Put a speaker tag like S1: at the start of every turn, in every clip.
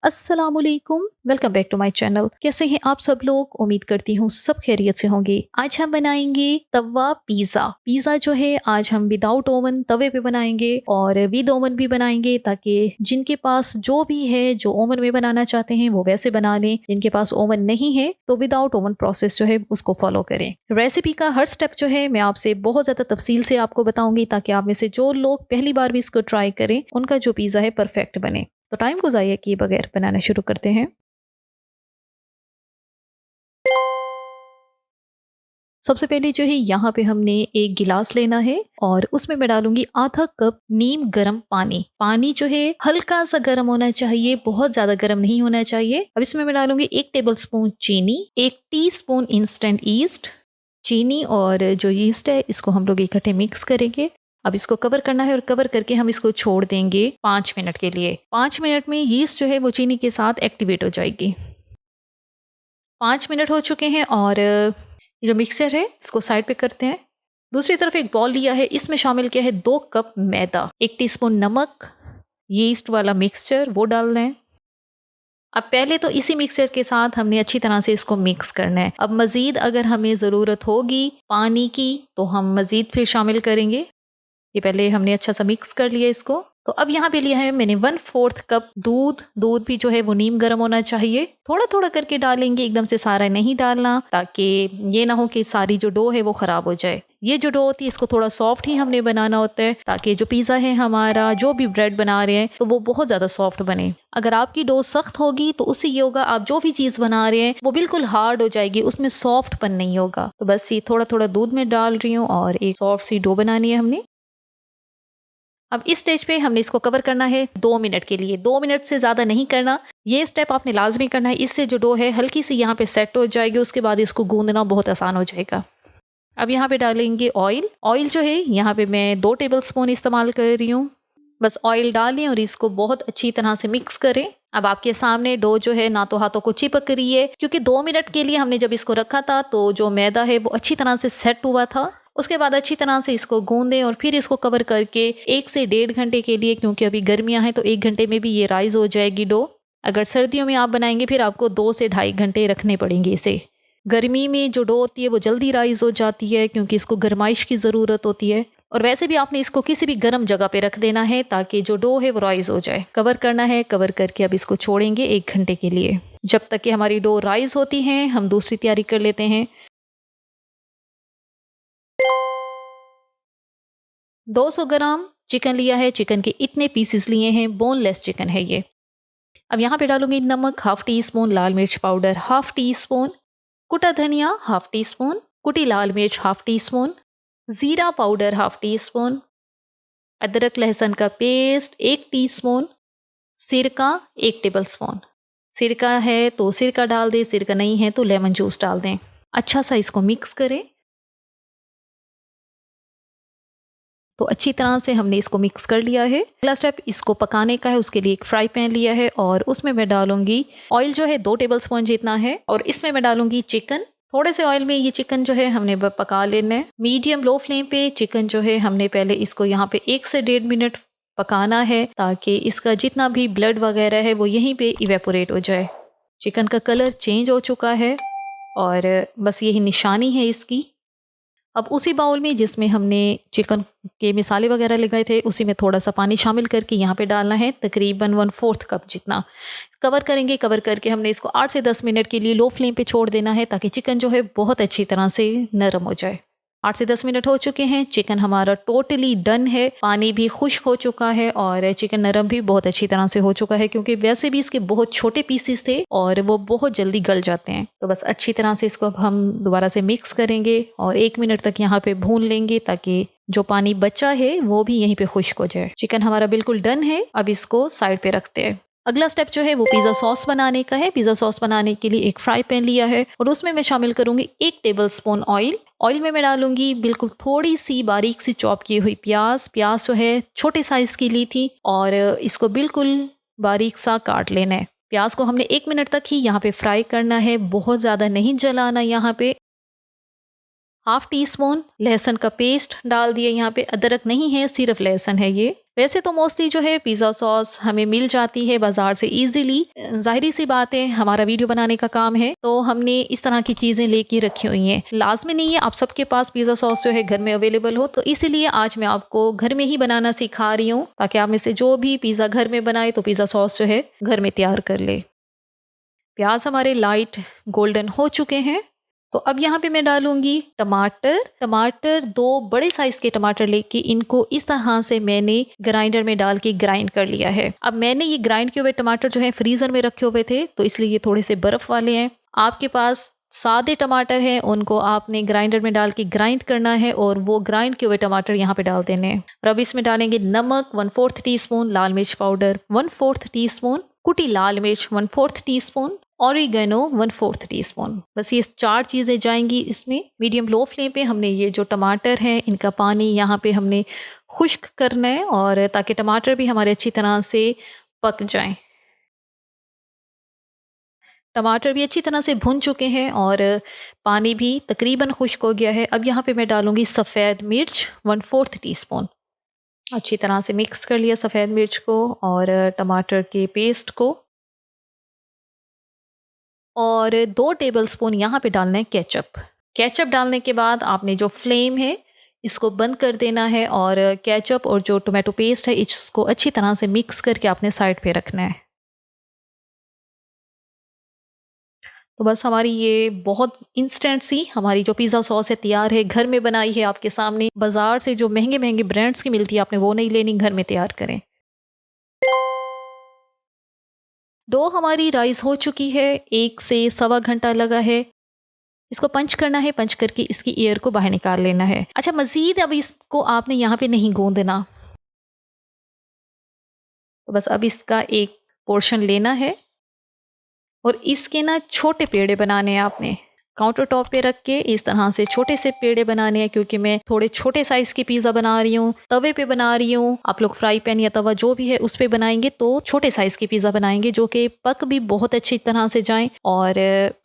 S1: अस्सलामुअलैकुम, welcome back to my channel. कैसे हैं आप सब लोग? उम्मीद करती हूँ सब खैरियत से होंगे। आज हम बनाएंगे तवा पिज़्ज़ा। पिज़्ज़ा जो है आज हम विदाउट ओवन तवे पे बनाएंगे और विद ओवन भी बनाएंगे, ताकि जिनके पास जो भी है जो ओवन में बनाना चाहते हैं वो वैसे बना लें। जिनके पास ओवन नहीं है तो विदाउट ओवन प्रोसेस जो है उसको फॉलो करें। रेसिपी का हर स्टेप जो है मैं आपसे बहुत ज़्यादा तफसील से आपको बताऊंगी, ताकि आप में से जो लोग पहली बार भी इसको ट्राई करें उनका जो पिज़्ज़ा है परफेक्ट बने। तो टाइम को ज़ाया किए बगैर बनाना शुरू करते हैं। सबसे पहले जो है यहाँ पे हमने एक गिलास लेना है और उसमें मैं डालूंगी आधा कप नीम गर्म पानी। पानी जो है हल्का सा गर्म होना चाहिए, बहुत ज्यादा गर्म नहीं होना चाहिए। अब इसमें मैं डालूंगी 1 टेबलस्पून चीनी, 1 टीस्पून इंस्टेंट ईस्ट। चीनी और जो ईस्ट है इसको हम लोग इकट्ठे मिक्स करेंगे। अब इसको कवर करना है और कवर करके हम इसको छोड़ देंगे 5 मिनट के लिए। 5 मिनट में यीस्ट जो है वो चीनी के साथ एक्टिवेट हो जाएगी। 5 मिनट हो चुके हैं और ये जो मिक्सचर है इसको साइड पे करते हैं। दूसरी तरफ एक बॉल लिया है, इसमें शामिल किया है 2 कप मैदा, 1 टीस्पून नमक, यीस्ट वाला मिक्सचर वो डालना है। अब पहले तो इसी मिक्सचर के साथ हमने अच्छी तरह से इसको मिक्स करना है। अब मज़ीद अगर हमें ज़रूरत होगी पानी की तो हम मज़ीद फिर शामिल करेंगे। ये पहले हमने अच्छा सा मिक्स कर लिया इसको। तो अब यहाँ पे लिया है मैंने 1/4 कप दूध। दूध भी जो है वो नीम गर्म होना चाहिए। थोड़ा थोड़ा करके डालेंगे, एकदम से सारा नहीं डालना, ताकि ये ना हो कि सारी जो डो है वो खराब हो जाए। ये जो डो होती है इसको थोड़ा सॉफ्ट ही हमने बनाना होता है, ताकि जो पिज़्ज़ा है हमारा, जो भी ब्रेड बना रहे हैं, तो वो बहुत ज़्यादा सॉफ्ट बने। अगर आपकी डो सख्त होगी तो उससे ये होगा, आप जो भी चीज़ बना रहे हैं वो बिल्कुल हार्ड हो जाएगी, उसमें सॉफ्टपन नहीं होगा। तो बस ये थोड़ा थोड़ा दूध में डाल रही हूँ और एक सॉफ्ट सी डो बनानी है हमने। अब इस स्टेज पे हमने इसको कवर करना है 2 मिनट के लिए। 2 मिनट से ज़्यादा नहीं करना। ये स्टेप आपने लाजमी करना है, इससे जो डो है हल्की सी यहाँ पे सेट हो जाएगी। उसके बाद इसको गूंदना बहुत आसान हो जाएगा। अब यहाँ पे डालेंगे ऑयल। ऑयल जो है यहाँ पे मैं 2 टेबलस्पून इस्तेमाल कर रही हूँ। बस ऑयल डालें और इसको बहुत अच्छी तरह से मिक्स करें। अब आपके सामने डो जो है ना तो हाथों को चिपक रही है, क्योंकि 2 मिनट के लिए हमने जब इसको रखा था तो जो मैदा है वो अच्छी तरह से सेट हुआ था। उसके बाद अच्छी तरह से इसको गूंदें और फिर इसको कवर करके 1 से 1.5 घंटे के लिए, क्योंकि अभी गर्मियां हैं तो 1 घंटे में भी ये राइज हो जाएगी डो। अगर सर्दियों में आप बनाएंगे फिर आपको 2 से 2.5 घंटे रखने पड़ेंगे इसे। गर्मी में जो डो होती है वो जल्दी राइज हो जाती है, क्योंकि इसको गर्माइश की ज़रूरत होती है। और वैसे भी आपने इसको किसी भी गर्म जगह पे रख देना है, ताकि जो डो है वो राइज हो जाए। कवर करना है, कवर करके अब इसको छोड़ेंगे 1 घंटे के लिए। जब तक कि हमारी डो राइज होती है हम दूसरी तैयारी कर लेते हैं। 200 ग्राम चिकन लिया है, चिकन के इतने पीसेस लिए हैं, बोनलेस चिकन है ये। अब यहाँ पे डालूंगी नमक, 1/2 टीस्पून लाल मिर्च पाउडर, 1/2 टीस्पून कुटा धनिया, 1/2 टीस्पून कुटी लाल मिर्च, 1/2 टीस्पून जीरा पाउडर, 1/2 टीस्पून अदरक लहसुन का पेस्ट, 1 टीस्पून सिरका, 1 टेबलस्पून। सिरका है तो सिरका डाल दें, सिरका नहीं है तो लेमन जूस डाल दें। अच्छा सा इसको मिक्स करें। तो अच्छी तरह से हमने इसको मिक्स कर लिया है। अगला स्टेप इसको पकाने का है। उसके लिए एक फ्राई पैन लिया है और उसमें मैं डालूंगी ऑयल जो है 2 टेबलस्पून जितना है, और इसमें मैं डालूंगी चिकन। थोड़े से ऑयल में ये चिकन जो है हमने पका लेना है। मीडियम लो फ्लेम पे चिकन जो है हमने पहले इसको यहाँ पे 1 से 1.5 मिनट पकाना है, ताकि इसका जितना भी ब्लड वगैरह है वो यहीं पे इवेपोरेट हो जाए। चिकन का कलर चेंज हो चुका है और बस यही निशानी है इसकी। अब उसी बाउल में जिसमें हमने चिकन के मिसाले वगैरह लगाए थे उसी में थोड़ा सा पानी शामिल करके यहाँ पे डालना है, तकरीबन 1/4 कप जितना। कवर करेंगे, कवर करके हमने इसको 8 से 10 मिनट के लिए लो फ्लेम पे छोड़ देना है, ताकि चिकन जो है बहुत अच्छी तरह से नरम हो जाए। 8 से 10 मिनट हो चुके हैं। चिकन हमारा टोटली डन है। पानी भी खुश्क हो चुका है और चिकन नरम भी बहुत अच्छी तरह से हो चुका है, क्योंकि वैसे भी इसके बहुत छोटे पीसेस थे और वो बहुत जल्दी गल जाते हैं। तो बस अच्छी तरह से इसको अब हम दोबारा से मिक्स करेंगे और 1 मिनट तक यहाँ पे भून लेंगे, ताकि जो पानी बचा है वो भी यहीं पे खुश्क हो जाए। चिकन हमारा बिल्कुल डन है। अब इसको साइड पे रखते हैं। अगला स्टेप जो है वो पिज़्ज़ा सॉस बनाने का है। पिज़्ज़ा सॉस बनाने के लिए एक फ्राई पैन लिया है और उसमें मैं शामिल करूंगी 1 टेबलस्पून ऑयल। ऑयल में मैं डालूंगी बिल्कुल थोड़ी सी बारीक सी चॉप की हुई प्याज। प्याज जो है छोटे साइज की ली थी और इसको बिल्कुल बारीक सा काट लेना है। प्याज को हमने 1 मिनट तक ही यहाँ पे फ्राई करना है, बहुत ज़्यादा नहीं जलाना। यहाँ पे 1/2 टीस्पून लहसुन का पेस्ट डाल दिया। यहाँ पे अदरक नहीं है, सिर्फ लहसुन है ये। वैसे तो मोस्टली जो है पिज़्ज़ा सॉस हमें मिल जाती है बाज़ार से ईज़िली। ज़ाहिर सी बात है हमारा वीडियो बनाने का काम है, तो हमने इस तरह की चीज़ें लेके रखी हुई हैं। लाज़मी नहीं है आप सबके पास पिज़्ज़ा सॉस जो है घर में अवेलेबल हो, तो इसीलिए आज मैं आपको घर में ही बनाना सिखा रही हूँ, ताकि आप में से जो भी पिज़्ज़ा घर में बनाए तो पिज़्ज़ा सॉस जो है घर में तैयार कर ले। प्याज़ हमारे लाइट गोल्डन हो चुके हैं, तो अब यहाँ पे मैं डालूँगी टमाटर। टमाटर 2 बड़े साइज़ के टमाटर लेके इनको इस तरह से मैंने ग्राइंडर में डाल के ग्राइंड कर लिया है। अब मैंने ये ग्राइंड किए हुए टमाटर जो है फ्रीज़र में रखे हुए थे, तो इसलिए ये थोड़े से बर्फ़ वाले हैं। आपके पास सादे टमाटर हैं, उनको आपने ग्राइंडर में डाल के ग्राइंड करना है और वो ग्राइंड किए हुए टमाटर यहाँ पे डाल देने हैं। और अब इसमें डालेंगे नमक 1/4 टीस्पून, लाल मिर्च पाउडर 1/4 टीस्पून, कुटी लाल मिर्च 1/4 टीस्पून, ऑरिगेनो 1/4 टीस्पून। बस ये 4 चीज़ें जाएंगी इसमें। मीडियम लो फ्लेम पे हमने ये जो टमाटर हैं इनका पानी यहाँ पे हमने खुश्क करना है, और ताकि टमाटर भी हमारे अच्छी तरह से पक जाएं। टमाटर भी अच्छी तरह से भुन चुके हैं और पानी भी तकरीबन खुश्क हो गया है। अब यहाँ पे मैं डालूंगी सफ़ेद मिर्च 1/4 टीस्पून। अच्छी तरह से मिक्स कर लिया सफ़ेद मिर्च को और टमाटर के पेस्ट को, और 2 टेबलस्पून यहाँ पे डालना है केचप। केचप डालने के बाद आपने जो फ्लेम है इसको बंद कर देना है, और केचप और जो टोमेटो पेस्ट है इसको अच्छी तरह से मिक्स करके आपने साइड पे रखना है। तो बस हमारी ये बहुत इंस्टेंट सी हमारी जो पिज़्ज़ा सॉस है तैयार है, घर में बनाई है आपके सामने। बाज़ार से जो महंगे-महंगे ब्रांड्स की मिलती है आपने वो नहीं लेनी, घर में तैयार करें। डो हमारी राइज़ हो चुकी है, 1 से सवा घंटा लगा है। इसको पंच करना है, पंच करके इसकी एयर को बाहर निकाल लेना है। अच्छा, मज़ीद अब इसको आपने यहाँ पे नहीं गूँदना। तो बस अब इसका एक पोर्शन लेना है और इसके ना छोटे पेड़े बनाने हैं आपने। काउंटर टॉप पे रख के इस तरह से छोटे से पेड़े बनाने हैं, क्योंकि मैं थोड़े छोटे साइज़ की पिज़्ज़ा बना रही हूँ, तवे पे बना रही हूँ। आप लोग फ्राई पैन या तवा जो भी है उस पे बनाएँगे तो छोटे साइज़ की पिज़्ज़ा बनाएँगे, जो कि पक भी बहुत अच्छी तरह से जाएँ और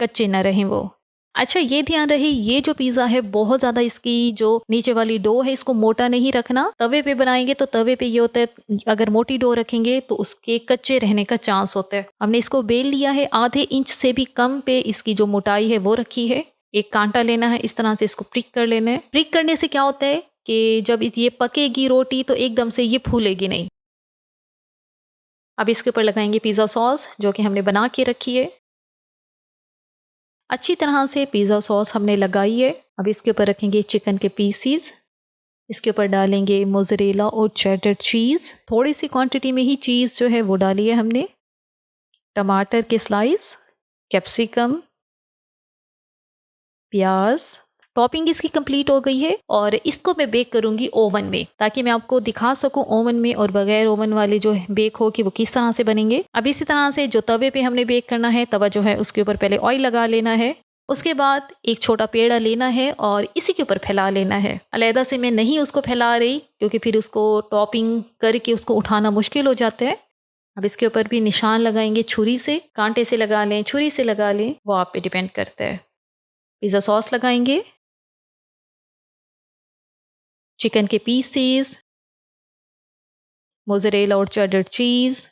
S1: कच्चे ना रहें वो। अच्छा, ये ध्यान रहे ये जो पिज़्ज़ा है बहुत ज़्यादा इसकी जो नीचे वाली डो है इसको मोटा नहीं रखना। तवे पे बनाएँगे तो तवे पे ये होता है अगर मोटी डो रखेंगे तो उसके कच्चे रहने का चांस होता है। हमने इसको बेल लिया है, आधे इंच से भी कम पे इसकी जो मोटाई है वो रखी है। एक कांटा लेना है, इस तरह से इसको प्रिक कर लेना है। प्रिक करने से क्या होता है कि जब ये पकेगी रोटी तो एकदम से ये फूलेगी नहीं। अब इसके ऊपर लगाएँगे पिज़्ज़ा सॉस जो कि हमने बना के रखी है। अच्छी तरह से पिज़्ज़ा सॉस हमने लगाई है। अब इसके ऊपर रखेंगे चिकन के पीसीज। इसके ऊपर डालेंगे मोज़रेला और चेडर चीज़। थोड़ी सी क्वांटिटी में ही चीज़ जो है वो डाली है हमने। टमाटर के स्लाइस, कैप्सिकम, प्याज। टॉपिंग इसकी कंप्लीट हो गई है और इसको मैं बेक करूंगी ओवन में, ताकि मैं आपको दिखा सकूं ओवन में और बगैर ओवन वाले जो बेक हो कि वो किस तरह से बनेंगे। अब इसी तरह से जो तवे पे हमने बेक करना है, तवा जो है उसके ऊपर पहले ऑयल लगा लेना है। उसके बाद एक छोटा पेड़ा लेना है और इसी के ऊपर फैला लेना है। अलहदा से मैं नहीं उसको फैला रही, क्योंकि फिर उसको टॉपिंग करके उसको उठाना मुश्किल हो जाता है। अब इसके ऊपर भी निशान लगाएंगे छुरी से, कांटे से लगा लें, छुरी से लगा लें, वो आप पे डिपेंड करता है। पिज़्ज़ा सॉस लगाएंगे, चिकन के पीसेस, मोज़रेला और चेडर चीज़,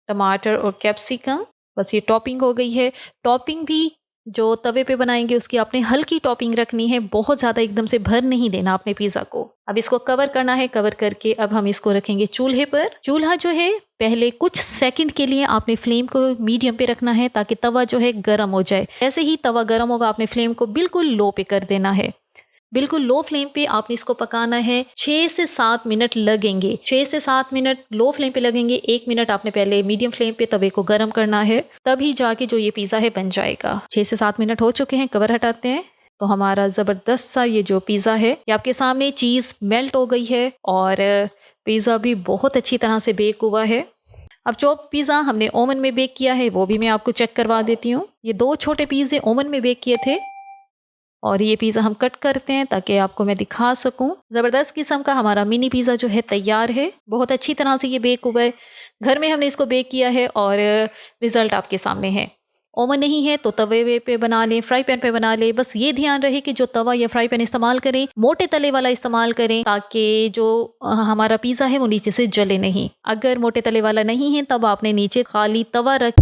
S1: टमाटर और कैप्सिकम। बस ये टॉपिंग हो गई है। टॉपिंग भी जो तवे पे बनाएंगे उसकी आपने हल्की टॉपिंग रखनी है, बहुत ज़्यादा एकदम से भर नहीं देना आपने पिज़्ज़ा को। अब इसको कवर करना है, कवर करके अब हम इसको रखेंगे चूल्हे पर। चूल्हा जो है पहले कुछ सेकंड के लिए आपने फ्लेम को मीडियम पे रखना है, ताकि तवा जो है गर्म हो जाए। जैसे ही तवा गर्म होगा आपने फ्लेम को बिल्कुल लो पे कर देना है। बिल्कुल लो फ्लेम पे आपने इसको पकाना है। 6 से 7 मिनट लगेंगे। 6 से 7 मिनट लो फ्लेम पे लगेंगे। 1 मिनट आपने पहले मीडियम फ्लेम पे तवे को गर्म करना है, तभी जाके जो ये पिज़्ज़ा है बन जाएगा। 6 से 7 मिनट हो चुके हैं, कवर हटाते हैं। तो हमारा ज़बरदस्त सा ये जो पिज़्ज़ा है ये आपके सामने चीज़ मेल्ट हो गई है और पिज़्ज़ा भी बहुत अच्छी तरह से बेक हुआ है। अब जो पिज़्ज़ा हमने ओवन में बेक किया है वो भी मैं आपको चेक करवा देती हूँ। ये 2 छोटे पिज़्ज़े ओवन में बेक किए थे और ये पिज़्ज़ा हम कट करते हैं ताकि आपको मैं दिखा सकूं। ज़बरदस्त किस्म का हमारा मिनी पिज़्ज़ा जो है तैयार है। बहुत अच्छी तरह से ये बेक हुआ है। घर में हमने इसको बेक किया है और रिज़ल्ट आपके सामने है। ओवन नहीं है तो तवे पे बना लें, फ्राई पैन पे बना लें। बस ये ध्यान रहे कि जो तवा या फ्राई पैन इस्तेमाल करें मोटे तले वाला इस्तेमाल करें, ताकि जो हमारा पिज़्ज़ा है वो नीचे से जले नहीं। अगर मोटे तले वाला नहीं है तब आपने नीचे खाली तवा रख